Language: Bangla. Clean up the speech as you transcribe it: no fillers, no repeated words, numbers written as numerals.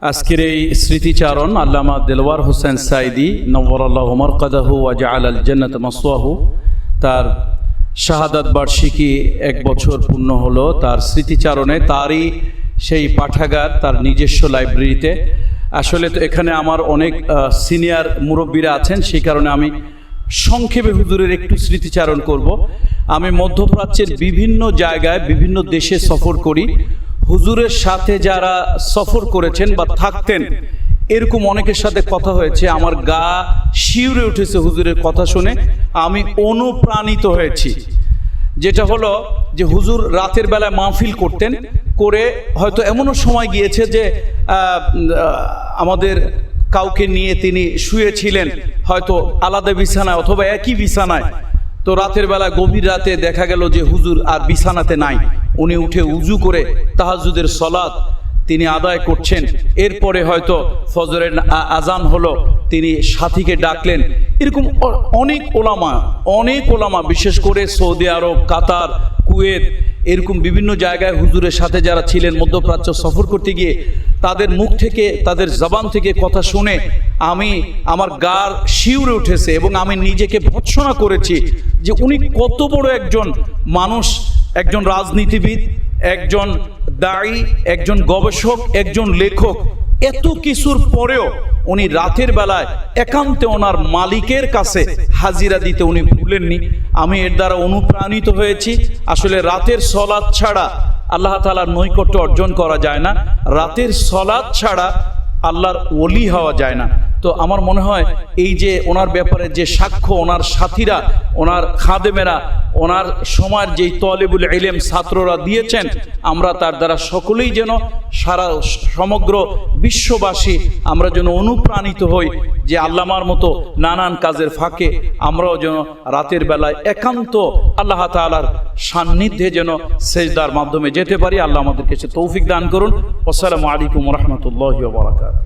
আজকের এই স্মৃতিচারণ আল্লামা দেলওয়ার হোসেন সাইদি নওয়ারাল্লাহু মারকাদাহু ওয়া জাআলাল জান্নাত মাসওয়াহু, তার শাহাদাত বার্ষিকী 1 বছর পূর্ণ হলো। তার স্মৃতিচারণে তারই সেই পাঠাগার, তার নিজস্ব লাইব্রেরিতে। আসলে তো এখানে আমার অনেক সিনিয়র মুরব্বীরা আছেন, সেই কারণে আমি সংক্ষেপে হুজুরের একটু স্মৃতিচারণ করব। আমি মধ্যপ্রাচ্যের বিভিন্ন জায়গায় বিভিন্ন দেশে সফর করি। হুজুরের সাথে যারা সফর করেছেন বা থাকতেন, এরকম অনেকের সাথে কথা হয়েছে, আমার গা শিউরে উঠেছে হুজুরের কথা শুনে। আমি অনুপ্রাণিত হয়েছি। যেটা হলো যে হুজুর রাতের বেলায় মাহফিল করতেন, করে হয়তো এমনও সময় গিয়েছে যে আমাদের কাউকে নিয়ে তিনি শুয়েছিলেন, হয়তো আলাদা বিছানায় অথবা একই বিছানায়। তো রাতের বেলা গভীর রাতে দেখা গেল যে হুজুর আর বিছানাতে নাই। উনি উঠে উজু করে তাহাজ্জুদের সলাত তিনি আদায় করছেন। এরপরে হয়তো ফজরের আজান হলো, তিনি সাথীকে ডাকলেন। এরকম অনেক ওলামা বিশেষ করে সৌদি আরব, কাতার, কুয়েত, এরকম বিভিন্ন জায়গায় হুজুরের সাথে যারা ছিলেন মধ্যপ্রাচ্য সফর করতে গিয়ে, তাদের মুখ থেকে, তাদের জবান থেকে কথা শুনে আমার গা শিউরে উঠেছে এবং আমি নিজেকে ভৎসনা করেছি যে উনি কত বড় একজন মানুষ, একজন রাজনীতিবিদ, একজন দায়ী, একজন গবেষক, একজন লেখক। এত কিছুর পরেও উনি রাতের বেলায় একান্তে ওনার মালিকের কাছে হাজিরা দিতে উনি ভুলেননি। আমি এর দ্বারা অনুপ্রাণিত হয়েছি। আসলে রাতের সলাত ছাড়া আল্লাহ তাআলার নৈকট্য অর্জন করা যায় না। রাতের সলাত ছাড়া আল্লাহর ওলি হওয়া যায় না। তো আমার মনে হয় এই যে ওনার ব্যাপারে যে সাক্ষ্য ওনার সাথীরা, ওনার খাদেমেরা, ওনার সময়ের যেই তলেবুল ইলম ছাত্ররা দিয়েছেন, আমরা তার দ্বারা সকলেই যেন সমগ্র বিশ্ববাসী আমরা যেন অনুপ্রাণিত হই যে আল্লামার মতো নানান কাজের ফাঁকে আমরাও যেন রাতের বেলায় একান্ত আল্লাহ তাআলার সান্নিধ্যে যেন সেজদার মাধ্যমে যেতে পারি। আল্লাহ আমাদেরকে সে তৌফিক দান করুন। আসসালামু আলাইকুম ওয়া রাহমাতুল্লাহি ওয়া বারাকাতুহু।